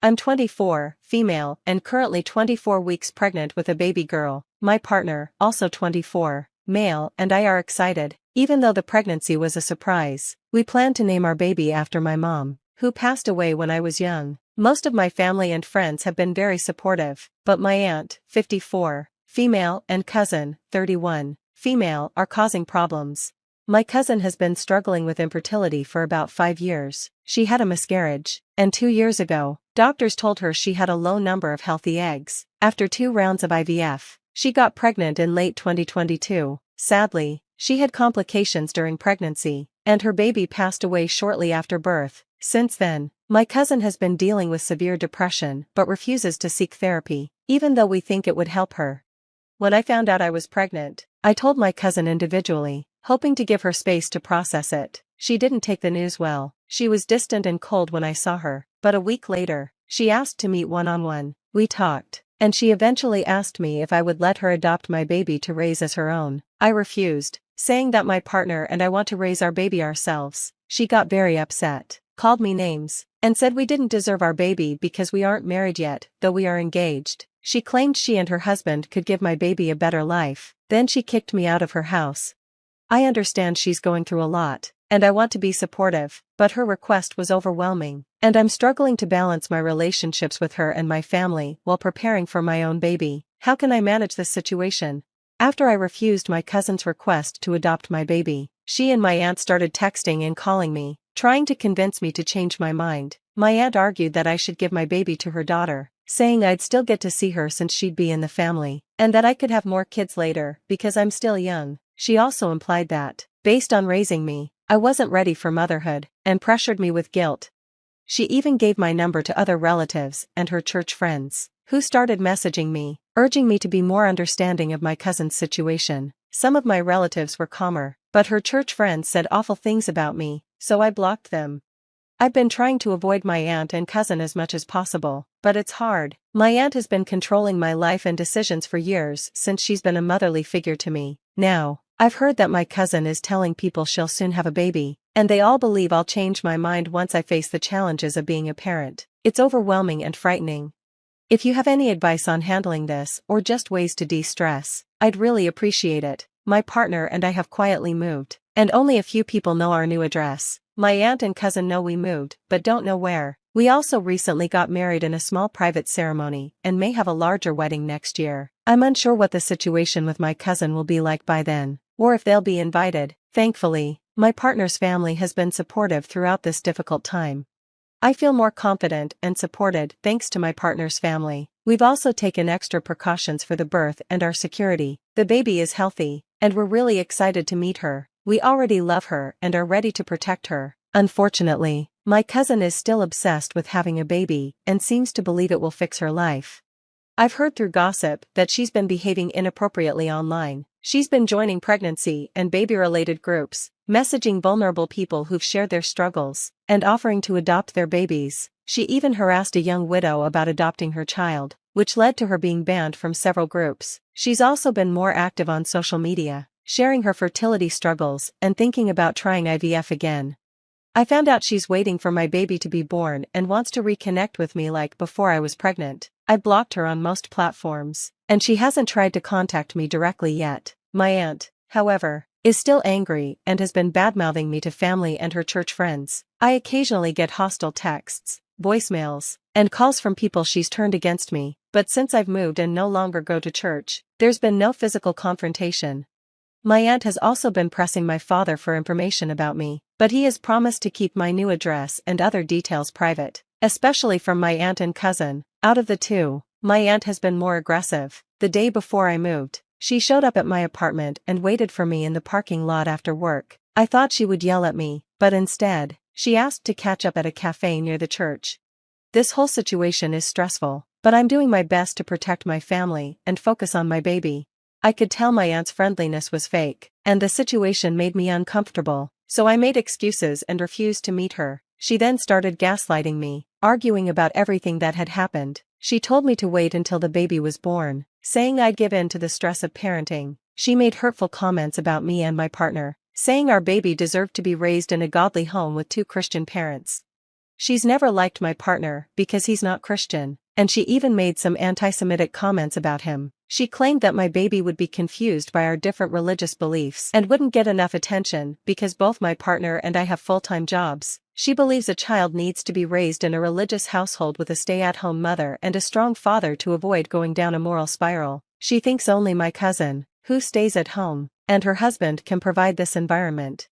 I'm 24, female, and currently 24 weeks pregnant with a baby girl. My partner, also 24, male, and I are excited, even though the pregnancy was a surprise. We plan to name our baby after my mom, who passed away when I was young. Most of my family and friends have been very supportive, but my aunt, 54, female, and cousin, 31, female, are causing problems. My cousin has been struggling with infertility for about 5 years. She had a miscarriage, and 2 years ago, doctors told her she had a low number of healthy eggs. After 2 rounds of IVF, she got pregnant in late 2022. Sadly, she had complications during pregnancy, and her baby passed away shortly after birth. Since then, my cousin has been dealing with severe depression but refuses to seek therapy, even though we think it would help her. When I found out I was pregnant, I told my cousin individually, hoping to give her space to process it. She didn't take the news well. She was distant and cold when I saw her, but a week later, she asked to meet one-on-one. We talked, and she eventually asked me if I would let her adopt my baby to raise as her own. I refused, saying that my partner and I want to raise our baby ourselves. She got very upset, called me names, and said we didn't deserve our baby because we aren't married yet, though we are engaged. She claimed she and her husband could give my baby a better life. Then she kicked me out of her house. I understand she's going through a lot, and I want to be supportive, but her request was overwhelming, and I'm struggling to balance my relationships with her and my family while preparing for my own baby. How can I manage this situation? After I refused my cousin's request to adopt my baby, she and my aunt started texting and calling me, trying to convince me to change my mind. My aunt argued that I should give my baby to her daughter, saying I'd still get to see her since she'd be in the family, and that I could have more kids later because I'm still young. She also implied that, based on raising me, I wasn't ready for motherhood, and pressured me with guilt. She even gave my number to other relatives and her church friends, who started messaging me, urging me to be more understanding of my cousin's situation. Some of my relatives were calmer, but her church friends said awful things about me, so I blocked them. I've been trying to avoid my aunt and cousin as much as possible, but it's hard. My aunt has been controlling my life and decisions for years since she's been a motherly figure to me. Now, I've heard that my cousin is telling people she'll soon have a baby, and they all believe I'll change my mind once I face the challenges of being a parent. It's overwhelming and frightening. If you have any advice on handling this or just ways to de-stress, I'd really appreciate it. My partner and I have quietly moved, and only a few people know our new address. My aunt and cousin know we moved, but don't know where. We also recently got married in a small private ceremony and may have a larger wedding next year. I'm unsure what the situation with my cousin will be like by then, or if they'll be invited. Thankfully, my partner's family has been supportive throughout this difficult time. I feel more confident and supported thanks to my partner's family. We've also taken extra precautions for the birth and our security. The baby is healthy, and we're really excited to meet her. We already love her and are ready to protect her. Unfortunately, my cousin is still obsessed with having a baby and seems to believe it will fix her life. I've heard through gossip that she's been behaving inappropriately online. She's been joining pregnancy and baby-related groups, messaging vulnerable people who've shared their struggles, and offering to adopt their babies. She even harassed a young widow about adopting her child, which led to her being banned from several groups. She's also been more active on social media, sharing her fertility struggles and thinking about trying IVF again. I found out she's waiting for my baby to be born and wants to reconnect with me like before I was pregnant. I blocked her on most platforms, and she hasn't tried to contact me directly yet. My aunt, however, is still angry and has been badmouthing me to family and her church friends. I occasionally get hostile texts, voicemails, and calls from people she's turned against me, but since I've moved and no longer go to church, there's been no physical confrontation. My aunt has also been pressing my father for information about me, but he has promised to keep my new address and other details private, especially from my aunt and cousin. Out of the two, my aunt has been more aggressive. The day before I moved, she showed up at my apartment and waited for me in the parking lot after work. I thought she would yell at me, but instead, she asked to catch up at a cafe near the church. This whole situation is stressful, but I'm doing my best to protect my family and focus on my baby. I could tell my aunt's friendliness was fake, and the situation made me uncomfortable, so I made excuses and refused to meet her. She then started gaslighting me, arguing about everything that had happened. She told me to wait until the baby was born, saying I'd give in to the stress of parenting. She made hurtful comments about me and my partner, saying our baby deserved to be raised in a godly home with 2 Christian parents. She's never liked my partner because he's not Christian, and she even made some anti-Semitic comments about him. She claimed that my baby would be confused by our different religious beliefs and wouldn't get enough attention because both my partner and I have full-time jobs. She believes a child needs to be raised in a religious household with a stay-at-home mother and a strong father to avoid going down a moral spiral. She thinks only my cousin, who stays at home, and her husband can provide this environment.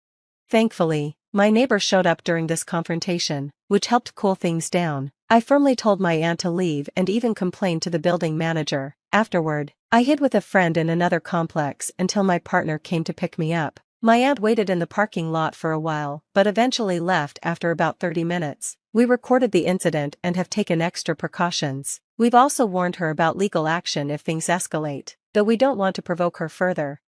Thankfully, my neighbor showed up during this confrontation, which helped cool things down. I firmly told my aunt to leave and even complained to the building manager. Afterward, I hid with a friend in another complex until my partner came to pick me up. My aunt waited in the parking lot for a while, but eventually left after about 30 minutes. We recorded the incident and have taken extra precautions. We've also warned her about legal action if things escalate, though we don't want to provoke her further.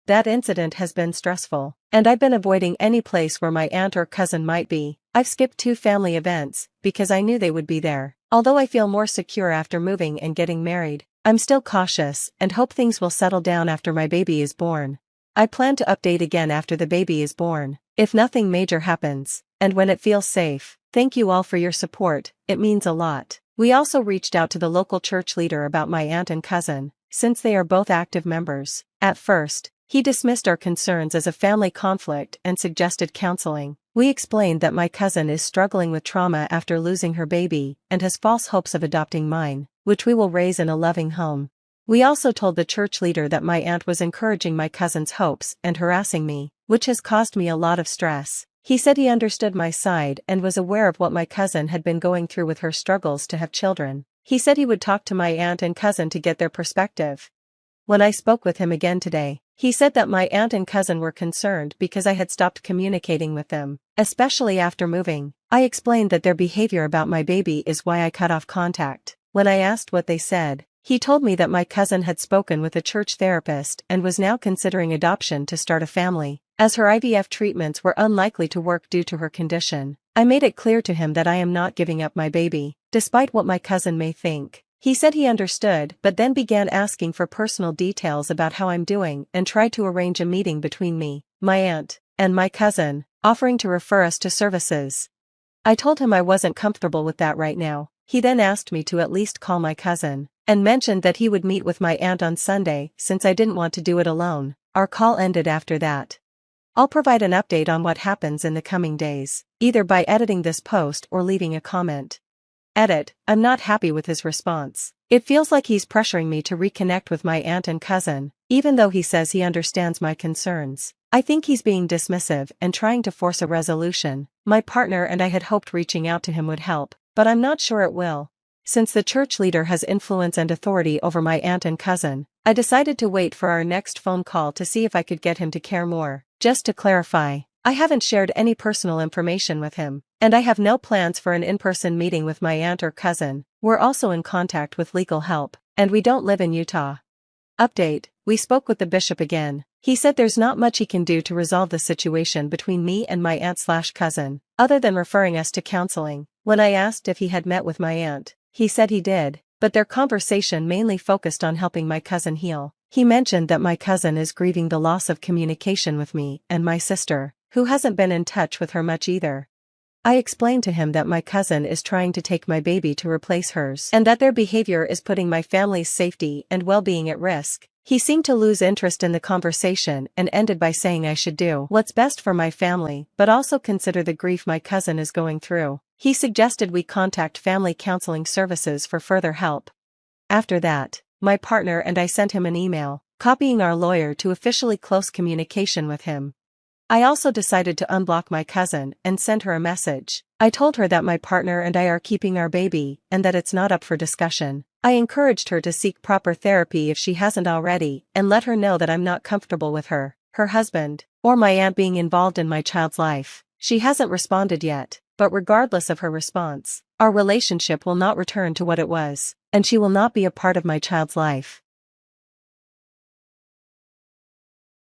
That incident has been stressful, and I've been avoiding any place where my aunt or cousin might be. I've skipped 2 family events because I knew they would be there. Although I feel more secure after moving and getting married, I'm still cautious and hope things will settle down after my baby is born. I plan to update again after the baby is born, if nothing major happens, and when it feels safe. Thank you all for your support, it means a lot. We also reached out to the local church leader about my aunt and cousin, since they are both active members. At first, he dismissed our concerns as a family conflict and suggested counseling. We explained that my cousin is struggling with trauma after losing her baby and has false hopes of adopting mine, which we will raise in a loving home. We also told the church leader that my aunt was encouraging my cousin's hopes and harassing me, which has caused me a lot of stress. He said he understood my side and was aware of what my cousin had been going through with her struggles to have children. He said he would talk to my aunt and cousin to get their perspective. When I spoke with him again today, he said that my aunt and cousin were concerned because I had stopped communicating with them, especially after moving. I explained that their behavior about my baby is why I cut off contact. When I asked what they said, he told me that my cousin had spoken with a church therapist and was now considering adoption to start a family, as her IVF treatments were unlikely to work due to her condition. I made it clear to him that I am not giving up my baby, despite what my cousin may think. He said he understood but then began asking for personal details about how I'm doing and tried to arrange a meeting between me, my aunt, and my cousin, offering to refer us to services. I told him I wasn't comfortable with that right now. He then asked me to at least call my cousin, and mentioned that he would meet with my aunt on Sunday since I didn't want to do it alone. Our call ended after that. I'll provide an update on what happens in the coming days, either by editing this post or leaving a comment. Edit, I'm not happy with his response. It feels like he's pressuring me to reconnect with my aunt and cousin, even though he says he understands my concerns. I think he's being dismissive and trying to force a resolution. My partner and I had hoped reaching out to him would help, but I'm not sure it will. Since the church leader has influence and authority over my aunt and cousin, I decided to wait for our next phone call to see if I could get him to care more. Just to clarify, I haven't shared any personal information with him, and I have no plans for an in-person meeting with my aunt or cousin. We're also in contact with legal help, and we don't live in Utah. Update, we spoke with the bishop again. He said there's not much he can do to resolve the situation between me and my aunt/cousin, other than referring us to counseling. When I asked if he had met with my aunt, he said he did, but their conversation mainly focused on helping my cousin heal. He mentioned that my cousin is grieving the loss of communication with me and my sister, who hasn't been in touch with her much either. I explained to him that my cousin is trying to take my baby to replace hers and that their behavior is putting my family's safety and well-being at risk. He seemed to lose interest in the conversation and ended by saying I should do what's best for my family but also consider the grief my cousin is going through. He suggested we contact family counseling services for further help. After that, my partner and I sent him an email, copying our lawyer to officially close communication with him. I also decided to unblock my cousin and send her a message. I told her that my partner and I are keeping our baby and that it's not up for discussion. I encouraged her to seek proper therapy if she hasn't already and let her know that I'm not comfortable with her, her husband, or my aunt being involved in my child's life. She hasn't responded yet, but regardless of her response, our relationship will not return to what it was, and she will not be a part of my child's life.